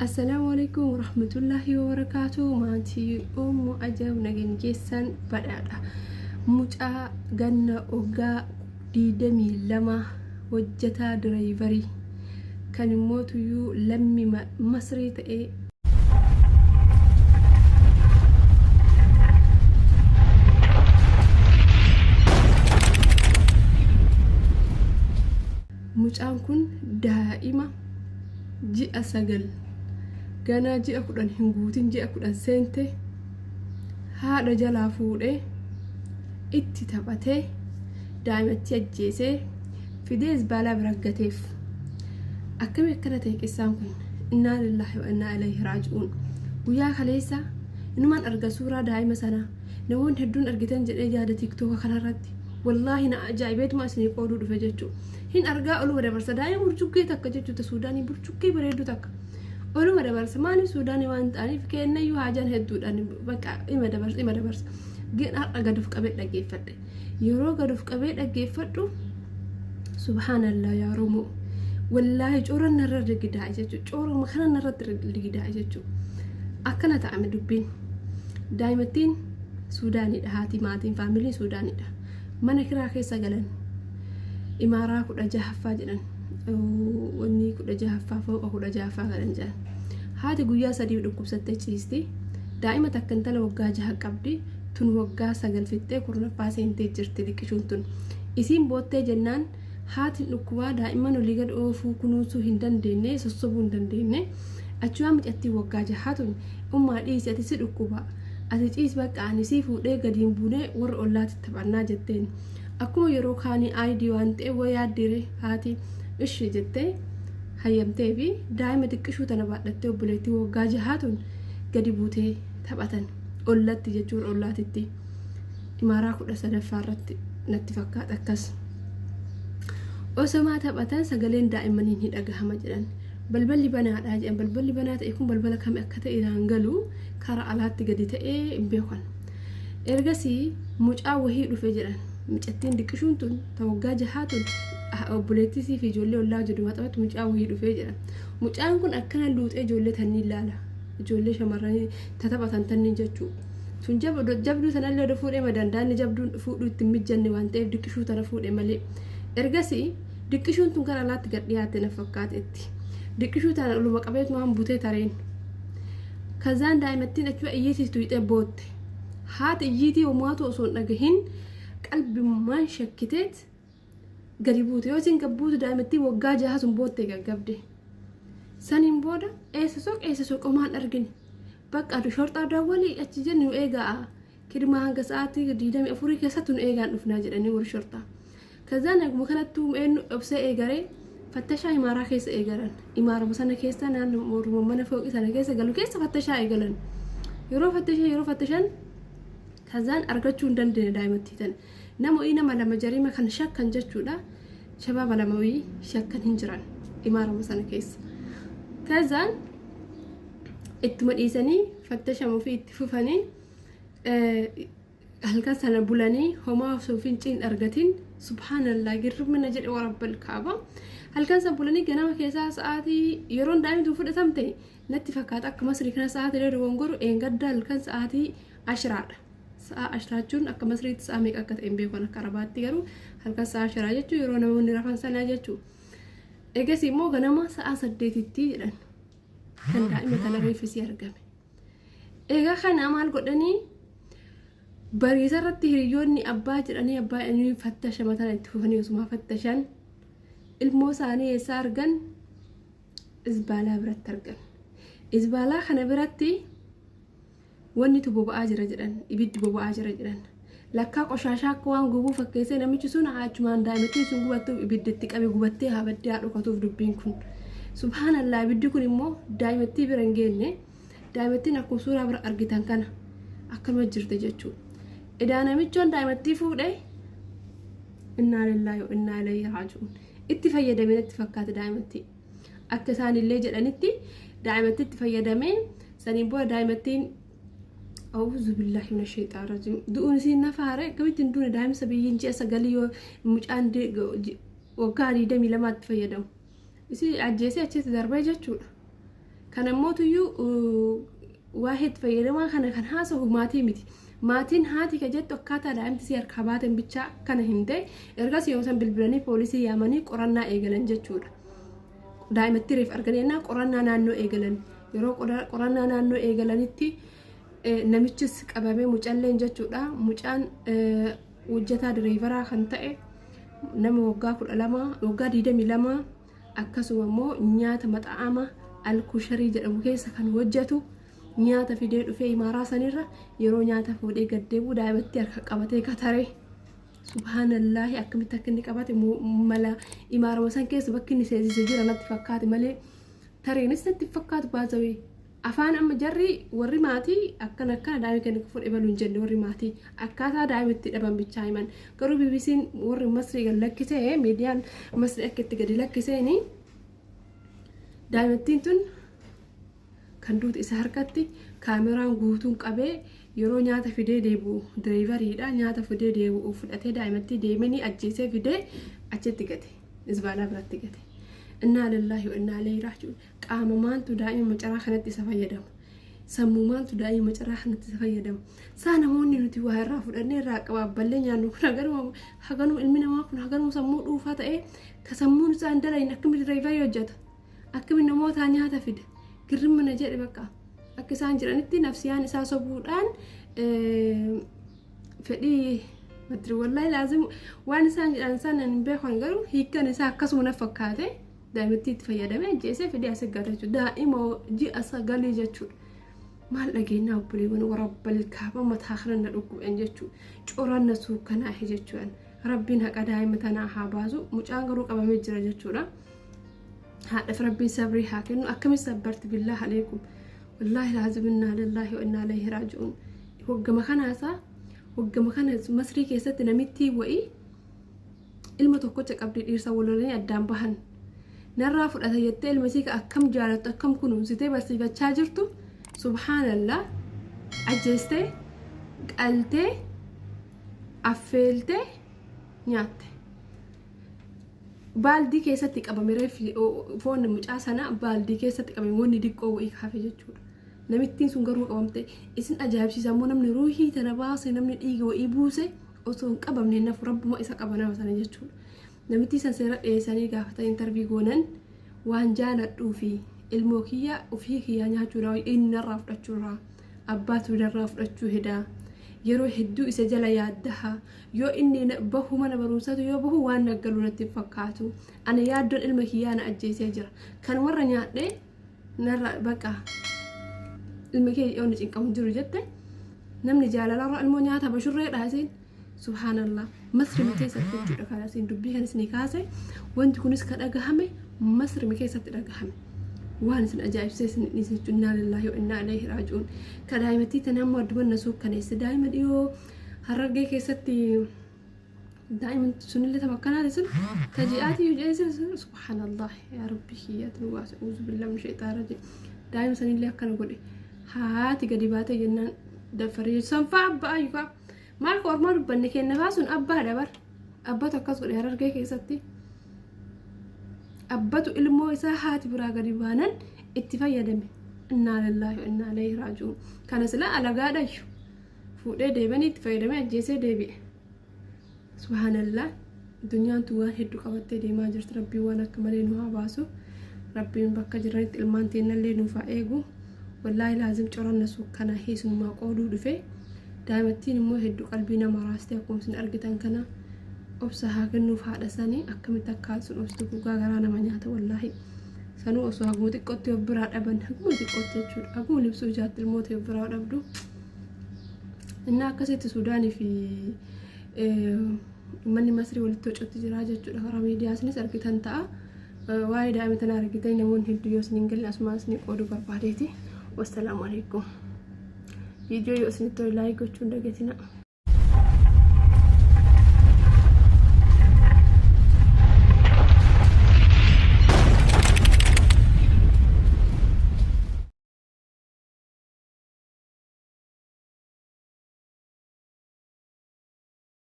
السلام عليكم ورحمة الله وبركاته. مانتي أجاب نجن جيسان بدأ مجا جنة أوجا ديدمي لما وجتا درايفري كان موتو يو لمي مصري تأي مجان كن دائما جي أسجل ganaa ji'a 10 hin guutin ji'a 10 seente haadha jalaa fuudhee itti taphatee daa'imatti ajjeesee fidee isbaalaa bira gateef akkami akkana ta'e qissaan kun innaa lillahi wa innaa ilayhi raaji'uun. Guyyaa kaleessa inumaan arga suuraa daa'ima sanaa namoonni hedduun argitan jedhee yaada tiktooka kanarratti wallaahi na ajaa'ibeetuma isinii qooduu dhufe jechuudha. Hin argaa oluma dabarsa daa'ima burcuqqee takka jechuudha. Suudaanii burcuqqee bareedduu takka oluma dabarsa maaliif suudaanii waan ta'aniif kennayyuu haajaan hedduudhaan bakka ima dabarsa gin har'a gaduuf qabee dhaggeeffadhe yeroo gaduuf qabee dhaggeeffadhu subhaanallah yaa romoo wallaahi cooran narra rigidaa jechuudha. Coora makana narratti rigidaa jechuudha. Akkana ta'ame dubbiin daa'imattiin suudaaniidha. Haati maatiin faamiliin suudaaniidha. Mana kiraa keessa galan imaaraa 16ffaa jedhan wanni 16ffaa fooqa 16ffaa galan jedhan. Haati guyyaa 3 dhukkubsattee ciisti. Daa'ima takka intala waggaa 6 qabdi. Tun waggaa 9 fixxee kurnaffaa seentee jirti diqqishuun tun. Isiin boottee jennaan haati dhukkubaa daa'iman olii gad oofuu kunuunsuu hin dandeenye sossobuu hin dandeenye achumaa micattii waggaa 6 tun ummaa dhiisi ati si dhukkuba ati ciis bakka ani sii fuudhee gadiin buunee warra ollaatti taphannaa jetteen. Akkuma yeroo kaanii aayidii waan ta'e waa yaaddire haati ishee jettee hayyamtee fi daa'ima xiqqishuu tana baadhattee obboleettii waggaa 6 tun gadi buutee taphatan ollatti jechuudha. Ollaatitti imaaraa 13ffaa irratti natti fakkaata akkas osoma taphatan sagaleen daa'imanii ni dhagahama jedhan. Balballi banaadha jedhan. Balballi banaa ta'e kun balbala kam akka ta'e iraan galu karaa alaatti gadi ta'ee hin beekan. Ergasii mucaa wahii dhufe jedhan. Micattiin diqqishuun tun ta waggaa 6 tun obboleettii fi ijoollee ollaa jedhu maxxantu mucaa wahii dhufee jedha. Mucaan kun akkana luuxee ijoollee tanniin ilaala. Ijoollee shamarranii taphatan tanniin jechuudha. Tun jabduu sanallee odoo fuudhee madandaanni jabduun fuudhuu ittiin mijanne waan ta'eef diqqishuu tana fuudhee malee. Ergasii diqqishuun tun kan alaatti gad dhiyaatte na fakkaatetti. Diqqishuu tana oluma qabeetumaan butee tareen. Kazaan daa'imattiin achuma iyyiitii tuyxee bootte. Haati iyyiitii homaatu osoo hin dhagahin qalbimmaan shakkiteet gadi buute. Yoo isin gabbuutu daa'imattii waggaa 6 sun boottee gaggabde. Saniin booda eessa soq omaan argine. Bakka adu shorxaa daawwalii achi jennu eegaa kidmaa hanga sa'aatii 24 keessatti nu eegaan dhufnaa jedhanii warri shorxaa. Kazaan akkuma kanattuu eenyu obsee eegaree fattashaa imaaraa keessa eegalan. Imaarama sana keessa naannoo mana fooqii sana keessa galu keessa fattashaa eegalan. Yeroo fattashan kazaan argachuu hin dandeenye daa'imattii tan. Nama lama jarima kan shakkan jechuudha. Shababa lamawii shakkan hin jiran imaarama sana keessa. Kazaan ittuma dhiisanii fattashamuu fi itti fufanii halkan sana bulanii homaa osoo finciin argatiin subhaanallah girrimina jedhe warabbal kaaba. Halkan sana bulanii ganama keessaa sa'aatii yeroon daa'imtu fudhatamte natti fakkaata akka masrii kana sa'aatii dheeru wongoru eengadda halkan sa'aatii 10dha. Sa'a 10 jechuun akka masriitti sa'a meeqa akka ta'e hin beeku akka arabaatti garuu halkan sa'a 10 jechuun yeroo namoonni rafan sanaa jechuudha. Eegas immoo ganama sa'a 8tti jedhan kan daa'ima kana reeffisii argame. Egaa kana maal godhanii bariisa irratti hiriyoonni abbaa jedhanii abbaa inni fattasha mataan itti fufanii osuma fattashan ilmoo isaanii eessaa argan isbaalaa biratti argan. Isbaalaa kana biratti wanni tu boba'aa jira jedhan ibiddi boba'aa jira jedhan. Lakkaa qoshaashaa akka waan gubuu fakkeessee namichi sun achumaan daa'imattii sun gubattuuf ibiddatti qabe gubattee habaddee haadhokatuuf dubbiin kun. Subhaanallah ibiddi kun immoo daa'imattii bira hin geenye. Daa'imattiin akkuma suuraa bira argitan kana akkama jirte jechuudha. Edaa namichoon daa'imattii fuudhee innaa lillahi wa innaa ilayhi raaji'uun itti fayyadamee natti fakkaata daa'imattii. Akka isaanillee jedhanitti daa'imattii itti fayyadamee saniin booda daa'imattiin أعوذ بالله من الشيطان الرجيم دون سين نفاره كميت دون دائم سبيين جي أسقالي ومجان دي وقاري دمي لما تفيدهم يصير عجيسي أشياء تدربي جاتشولا Kana mootuyyuu waa hedduu fayyadamaa kana kan haasa'u maatii miti. Maatiin haati ka jettu akkaataa daa'imti si harkaa baatan bichaa kana hin ta'e ergas yoo san bilbilanii poolisii yaamanii qorannaa eegalan jechuudha. Daa'imatti reef arganeenyaa qorannaa naannoo eegalan yeroo qorannaa naannoo eegalanitti namichis qabamee mucaalleen jechuudha. Mucaan hojjetaa direeveraa kan ta'e nama waggaa 12 waggaa 22 akkasuma immoo nyaata maxaa'ama alkusharii jedhamu keessa kan hojjetu nyaata fidee dhufee imaaraa sanirra yeroo nyaata fuudhee gaddeebu daa'imatti harka qabatee kataree subhaanallahi akkamitti akka inni qabate mala imaarama san keessa bakki inni seensisee jira natti fakkaate malee tareenis natti fakkaatu baasawee afaan amma jarri warri maatii akkana daa'imni kan fuudhee baluu hin jenne warri maatii akkaataa daa'imatti dhaban bichaa himan garuu BBC'n warri Masrii gad lakkisee miidiyaan Masrii akka itti gadi lakkiseeni daa'imattiin tun kan duuti isa harkatti kaameraan guutuun qabee yeroo nyaata fidee deebi'u direeveriidha nyaata fidee deebi'u fudhatee daa'imatti deemanii ajjeesee fidee achitti gate isbaalaa biratti gate. Innaa lillahi wa innaa ilayhi raaji'uun qaama maantu daa'ima macaraa kanatti isa fayyadama sammuu maantu daa'ima macaraa kanatti isa fayyadama saa namoonni nuti waa irraa fudhannee irraa qabaabballee nyaannu kun haganuu ilmi namaa kun haganuu sammuu dhuufaa ta'ee ka sammuun isaa hin dalayin akkamitti direeverii hojjeta akkamitti namootaa nyaata fida girrimina jedhe bakka akka isaan jiranitti nafsiyaan isaa sobuudhaan fedhii madri wallahi laazim waan isaan jedhan sana hin beekan garuu hiikkan isaa akkasuma na fakkaate daa'imatti itti fayyadamee ajjeesee fedhii as eeggata jechuudha. Daa'ima ji'a 9 jechuudha. Maal dhageenyaa obboleewwan warabbal kaaba mataa kana dhukkuban jechuudha. Coranna suukanaa jechuudha. Rabbiin haqa daa'ima tanaa haa baasu mucaan garuu qabamee jira jechuudha. haadhaaf rabbiin sabrii haa kennu akkamis sabbarti billahi alaykum wallahi laazim inna lillahi wa inna ilayhi raaji'uun hoggama kana Masrii keessatti namitti wa'ii ilma tokkocha qabdi dhiirsa walolanii addaan bahan narraa fudhata jettee ilma isii akkam jaalattu akkam kunuunsitee barsiifachaa jirtu subhaanallah ajjeestee qaltee affeeltee nyaatte baaldii keessatti qabame foon mucaa sana baaldii keessatti qabame wanni diqqoo wa'ii kaafe jechuudha. Namittiin sun garuu qabamte isin ajaa'ibsiisa immoo namni ruuhii tana baase namni dhiiga wa'ii buuse osoo hin qabamne nafu rabbuma isa qabanama sana jechuudha. Namittii san seera dhiyeessanii gaafatan intarvii goonan waan jaaladhuu fi ilmoo kiyya ofii kiyyaa nyaachuudhaa inni narraa fudhachuurraa abbaatu narraa fudhachuu hedaa yeroo hedduu isa jala yaaddaha yoo inni bahu mana barumsaatu yoo bahu waan naggalu natti fakkaatu ana yaaddoon ilma kiyyaa na ajjeesee jira kan warra nyaadhee narra baqa ilma kiyya yoo ni cinqamu jiru jette namni jaalalarra ilmoo nyaata bashurree dhaasin subhanallah Masrii keessatti jechuudha kana siin dubbii kanis ni kaase wanti kunis ka dhagahame Masrii keessatti dhagahame waan isin ajaa'ibsee isin dhiisachuu inna lillahi wa inna ilayhi raaji'uun ka daa'imatti tanammoo addubanna suukkaneesse daa'ima dhiyoo Harargee keessatti daa'ima sunillee tamakkanaa isin taji'aatii yujeesin subhanallah yaa rabbi kiyyatu waasa uzu billahi min shaytaan rajiim daa'ima sanillee akkana godhe haati gadi baatee jennaan dafaree sanfaa abbaa yuka maal ko ormaa dubbanne kennafaa sun abbaa dabar abbatu akkas godhe Harargee keessatti abbatu ilmoo isaa haati biraa gadi baanan itti fayyadame inna lillahi wa inna ilayhi raaji'uun kana sila alagaadhayu fuudhee deebanii itti fayyadame ajjeesee deebi'e subhanallah dunyaan tu waan hedduu qabattee deemaa jirti rabbiin waan akka malee nu haa baasu rabbiin bakka jiranitti ilmaan teennallee nuuf haa eegu wallahi laazim coranna suukkana hiisummaa qooduu dhufe daa'imattiin immoo hedduu qalbii nama raastee akkuma isin argitan kana obsa haa kennuuf haadha sanii akkamitti akka sun obsitu gugaa garaa nama nyaata wallahi sanuu osoo haguma xiqqootti of biraa dhaban haguma xiqqootti jechuudha haguma libsuu ijaatti ilmoota of biraa dhabdu innaa akkasitti Suudaanii fi manni Masrii walitti hojjetti jira jechuudha karaa miidiyaasinis argitan ta'a waa'ee daa'ima tanaa argitan namoonni hedduu yoo isin hin galle asumaan isin qooduu barbaadeeti wassalaamu alaikum viidiyoo yoo isinitti laayik gochuun dagatina